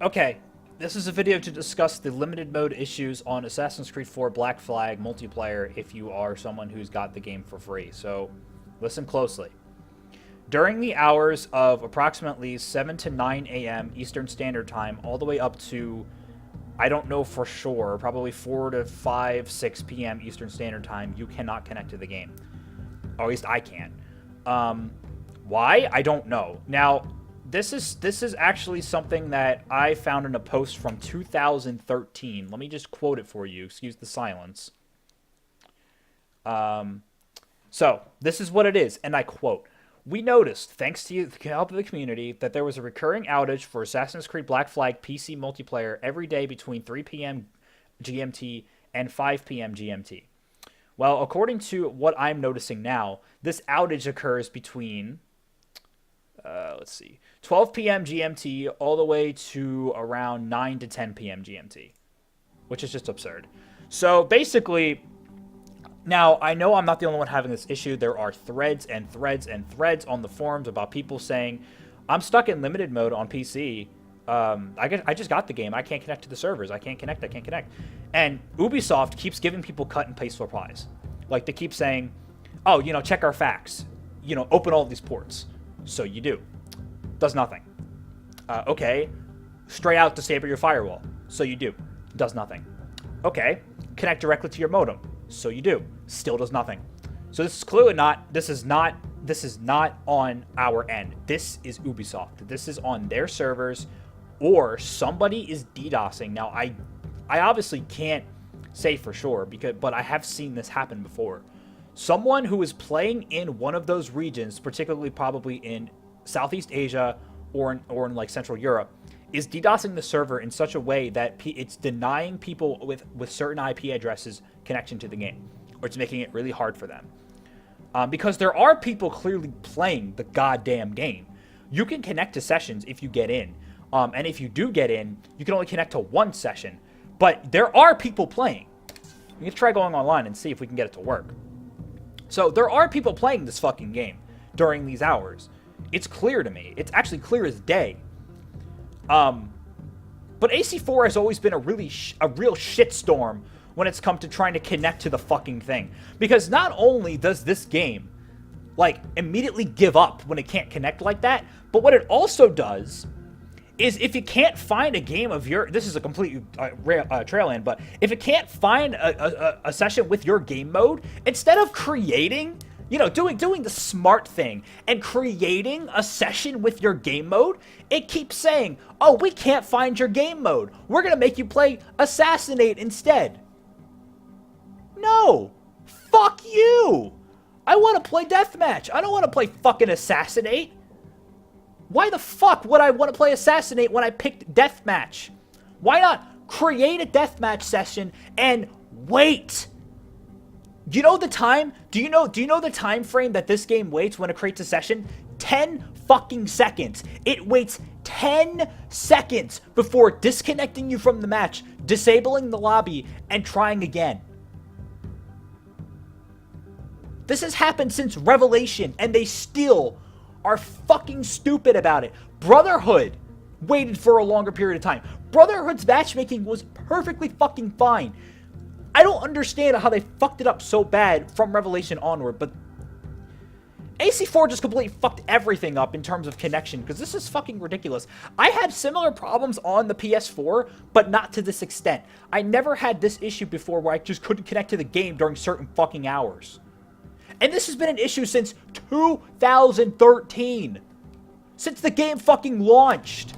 Okay, this is a video to discuss the limited mode issues on Assassin's Creed 4 Black Flag multiplayer if you are someone who's got the game for free. So, listen closely. During the hours of approximately 7 to 9 a.m. Eastern Standard Time, all the way up to, I don't know for sure, probably 4 to 5, 6 p.m. Eastern Standard Time, you cannot connect to the game. Or at least I can't. Why? I don't know. Now, this is actually something that I found in a post from 2013. Let me just quote it for you. Excuse the silence. So, this is what it is, and I quote. We noticed, thanks to the help of the community, that there was a recurring outage for Assassin's Creed Black Flag PC multiplayer every day between 3 p.m. GMT and 5 p.m. GMT. Well, according to what I'm noticing now, this outage occurs between, let's see, 12 p.m. GMT all the way to around 9 to 10 p.m. GMT, which is just absurd. So basically, now I know I'm not the only one having this issue. There are threads and threads and threads on the forums about people saying, I'm stuck in limited mode on PC. I just got the game. I can't connect to the servers. I can't connect. And Ubisoft keeps giving people cut and paste replies. Like, they keep saying, oh, check our facts. Open all these ports. So you do. Does nothing. Okay. Straight out disable your firewall. So you do. Does nothing. Okay. Connect directly to your modem. So you do. Still does nothing. So this is clearly not, this is not on our end. This is Ubisoft. This is on their servers, or somebody is DDoSing. Now, I obviously can't say for sure, but I have seen this happen before. Someone who is playing in one of those regions, particularly probably in Southeast Asia or in like Central Europe, is DDoSing the server in such a way that it's denying people with certain IP addresses connection to the game, or it's making it really hard for them. Because there are people clearly playing the goddamn game. You can connect to sessions if you get in. And if you do get in, you can only connect to one session. But there are people playing. We can try going online and see if we can get it to work. So there are people playing this fucking game during these hours. It's clear to me. It's actually clear as day. But AC4 has always been a real shitstorm when it's come to trying to connect to the fucking thing. Because not only does this game, like, immediately give up when it can't connect like that, but what it also does is if you can't find a game of your... This is a complete trail end, but if it can't find a session with your game mode, instead of creating... doing the smart thing and creating a session with your game mode, it keeps saying, oh, we can't find your game mode. We're going to make you play Assassinate instead. No. Fuck you. I want to play Deathmatch. I don't want to play fucking Assassinate. Why the fuck would I want to play Assassinate when I picked Deathmatch? Why not create a Deathmatch session and wait? Do you know the time? Do you know the time frame that this game waits when it creates a session? 10 fucking seconds. It waits 10 seconds before disconnecting you from the match, disabling the lobby, and trying again. This has happened since Revelation, and they still are fucking stupid about it. Brotherhood waited for a longer period of time. Brotherhood's matchmaking was perfectly fucking fine. I don't understand how they fucked it up so bad from Revelation onward, but AC4 just completely fucked everything up in terms of connection, because this is fucking ridiculous. I had similar problems on the PS4, but not to this extent. I never had this issue before where I just couldn't connect to the game during certain fucking hours. And this has been an issue since 2013. Since the game fucking launched.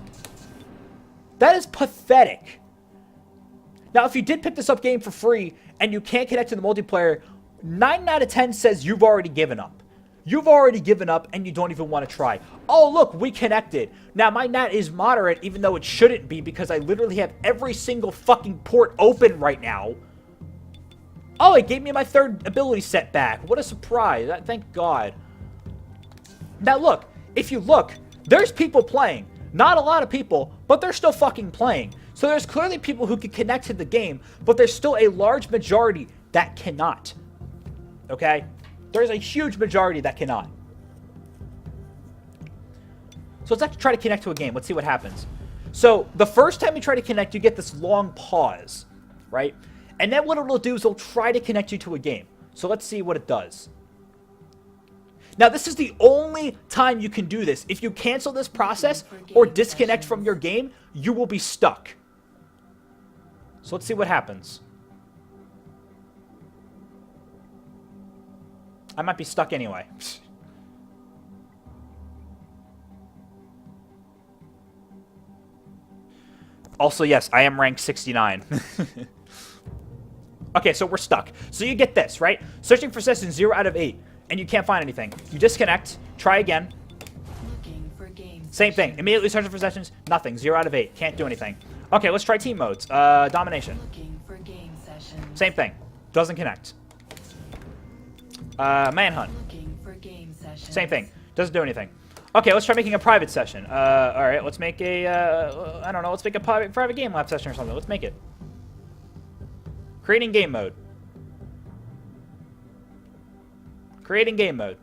That is pathetic. Now, if you did pick this up game for free and you can't connect to the multiplayer, 9 out of 10 says you've already given up. You've already given up and you don't even want to try. Oh, look, we connected. Now, my NAT is moderate, even though it shouldn't be, because I literally have every single fucking port open right now. Oh, it gave me my third ability set back. What a surprise. Thank God. Now, look. If you look, there's people playing. Not a lot of people, but they're still fucking playing. So there's clearly people who can connect to the game, but there's still a large majority that cannot. Okay? There's a huge majority that cannot. So let's actually try to connect to a game. Let's see what happens. So the first time you try to connect, you get this long pause, right? And then what it'll do is it'll try to connect you to a game. So let's see what it does. Now, this is the only time you can do this. If you cancel this process or disconnect from your game, you will be stuck. So let's see what happens. I might be stuck anyway. Also, yes, I am ranked 69. Okay, so we're stuck. So you get this, right? Searching for sessions 0 out of 8, and you can't find anything. You disconnect, try again. Same thing. Immediately searching for sessions, nothing. 0 out of 8. Can't do anything. Okay, let's try team modes. Domination. Same thing. Doesn't connect. Manhunt. Same thing. Doesn't do anything. Okay, let's try making a private session. Alright, let's make a, I don't know, let's make a private game lab session or something. Let's make it. Creating game mode. Creating game mode.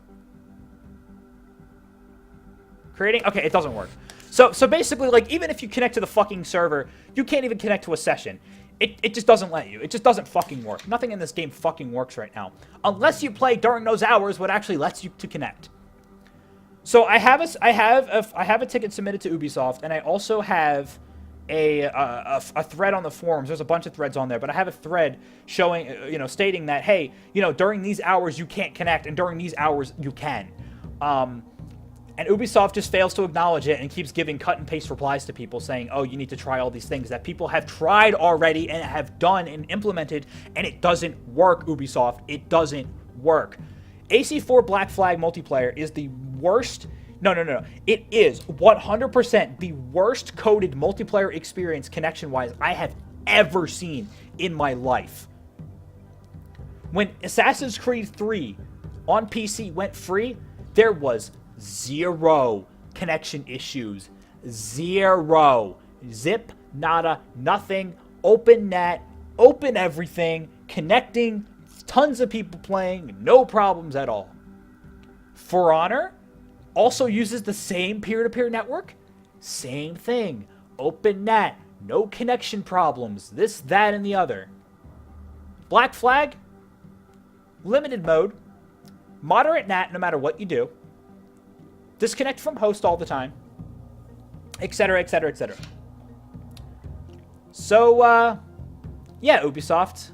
Creating, okay, it doesn't work. So basically, like, even if you connect to the fucking server, you can't even connect to a session. It just doesn't let you. It just doesn't fucking work. Nothing in this game fucking works right now. Unless you play during those hours, what actually lets you to connect. So I have a ticket submitted to Ubisoft, and I also have a thread on the forums. There's a bunch of threads on there, but I have a thread showing, stating that, hey, during these hours you can't connect, and during these hours you can. And Ubisoft just fails to acknowledge it and keeps giving cut and paste replies to people saying, oh, you need to try all these things that people have tried already and have done and implemented, and it doesn't work, Ubisoft. It doesn't work. AC4 Black Flag multiplayer is the worst. No. It is 100% the worst coded multiplayer experience connection-wise I have ever seen in my life. When Assassin's Creed 3 on PC went free, there was 0 connection issues. 0. Zip, nada, nothing. Open net, open everything, connecting, tons of people playing, no problems at all. For Honor also uses the same peer-to-peer network. Same thing. Open net, no connection problems, this, that, and the other. Black Flag, limited mode, moderate NAT no matter what you do. Disconnect from host all the time, etc., etc., etc. So, yeah, Ubisoft,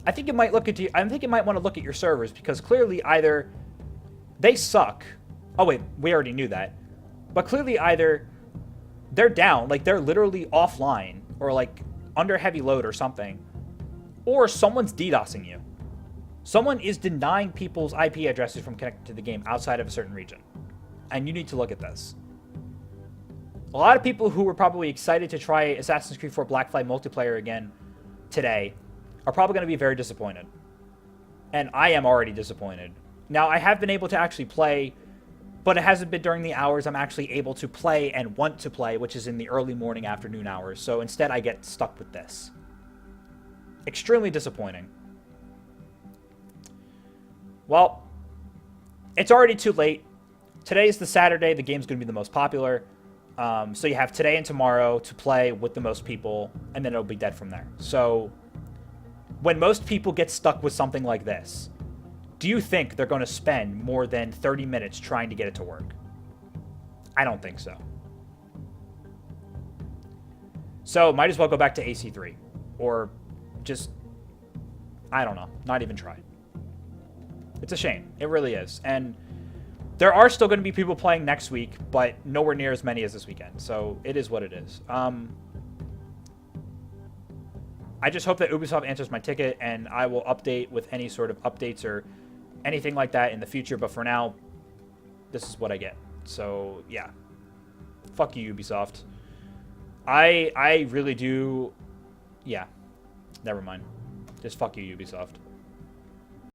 I think you might want to look at your servers, because clearly either they suck. Oh wait, we already knew that. But clearly either they're down, like they're literally offline, or like under heavy load or something, or someone's DDoSing you. Someone is denying people's IP addresses from connecting to the game outside of a certain region. And you need to look at this. A lot of people who were probably excited to try Assassin's Creed 4 Black Flag multiplayer again today are probably going to be very disappointed. And I am already disappointed. Now, I have been able to actually play, but it hasn't been during the hours I'm actually able to play and want to play, which is in the early morning, afternoon hours. So instead, I get stuck with this. Extremely disappointing. Well, it's already too late. Today's the Saturday. The game's going to be the most popular. So you have today and tomorrow to play with the most people, and then it'll be dead from there. So when most people get stuck with something like this, do you think they're going to spend more than 30 minutes trying to get it to work? I don't think so. So might as well go back to AC3. Or just, I don't know, not even try. It's a shame. It really is. And there are still going to be people playing next week, but nowhere near as many as this weekend. So it is what it is. I just hope that Ubisoft answers my ticket, and I will update with any sort of updates or anything like that in the future. But for now, this is what I get. So, yeah. Fuck you, Ubisoft. I really do... Yeah. Never mind. Just fuck you, Ubisoft.